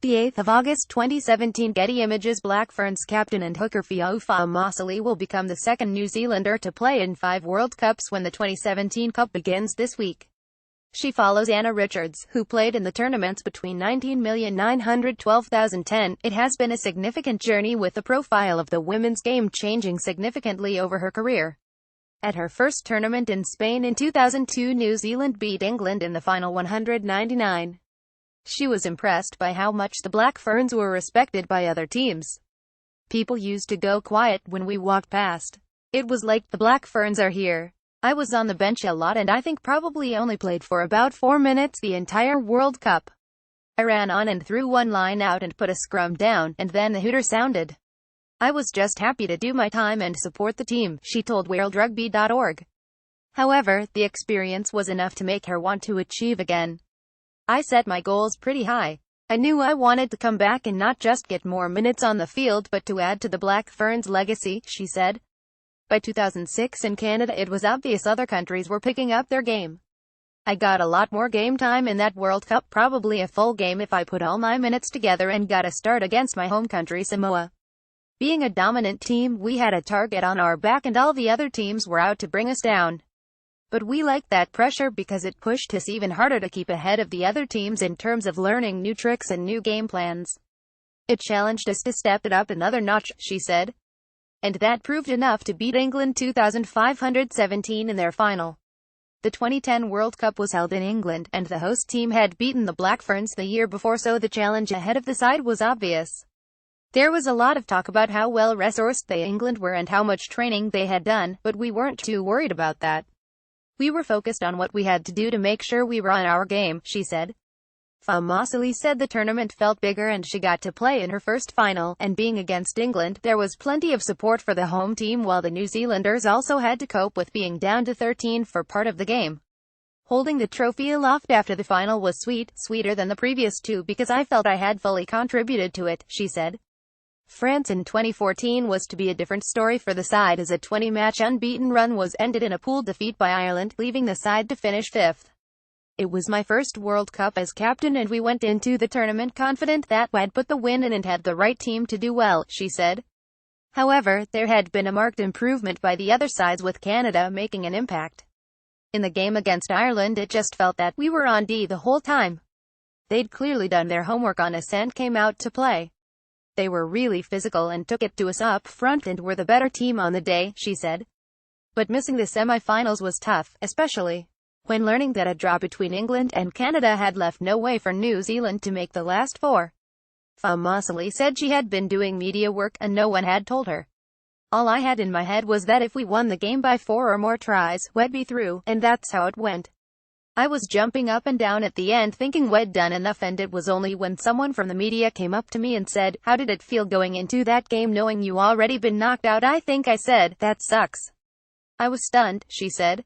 The 8th of August 2017 Getty Images. Black Ferns captain and hooker Faamausili will become the second New Zealander to play in 5 World Cups when the 2017 Cup begins this week. She follows Anna Richards, who played in the tournaments between 19,912,010. It has been a significant journey, with the profile of the women's game changing significantly over her career. At her first tournament in Spain in 2002, New Zealand beat England in the final 199. She was impressed by how much the Black Ferns were respected by other teams. People used to go quiet when we walked past. It was like, the Black Ferns are here. I was on the bench a lot and I think probably only played for about 4 minutes the entire World Cup. I ran on and threw one line out and put a scrum down, and then the hooter sounded. I was just happy to do my time and support the team, she told worldrugby.org. However, the experience was enough to make her want to achieve again. I set my goals pretty high. I knew I wanted to come back and not just get more minutes on the field but to add to the Black Ferns' legacy, she said. By 2006 in Canada, it was obvious other countries were picking up their game. I got a lot more game time in that World Cup, probably a full game if I put all my minutes together, and got a start against my home country Samoa. Being a dominant team, we had a target on our back and all the other teams were out to bring us down. But we liked that pressure because it pushed us even harder to keep ahead of the other teams in terms of learning new tricks and new game plans. It challenged us to step it up another notch, she said. And that proved enough to beat England 2,517 in their final. The 2010 World Cup was held in England, and the host team had beaten the Black Ferns the year before, so the challenge ahead of the side was obvious. There was a lot of talk about how well resourced England were and how much training they had done, but we weren't too worried about that. We were focused on what we had to do to make sure we were on our game, she said. Faamausili said the tournament felt bigger and she got to play in her first final, and being against England, there was plenty of support for the home team, while the New Zealanders also had to cope with being down to 13 for part of the game. Holding the trophy aloft after the final was sweeter than the previous 2 because I felt I had fully contributed to it, she said. France in 2014 was to be a different story for the side, as a 20-match unbeaten run was ended in a pool defeat by Ireland, leaving the side to finish 5th. It was my first World Cup as captain and we went into the tournament confident that I'd put the win in and had the right team to do well, she said. However, there had been a marked improvement by the other sides, with Canada making an impact. In the game against Ireland, it just felt that we were on D the whole time. They'd clearly done their homework on us and came out to play. They were really physical and took it to us up front and were the better team on the day, she said. But missing the semi-finals was tough, especially when learning that a draw between England and Canada had left no way for New Zealand to make the last 4. Faamausili said she had been doing media work and no one had told her. All I had in my head was that if we won the game by 4 or more tries, we'd be through, and that's how it went. I was jumping up and down at the end thinking we'd done enough, and it was only when someone from the media came up to me and said, "How did it feel going into that game knowing you already been knocked out?" I think I said, "That sucks." I was stunned, she said.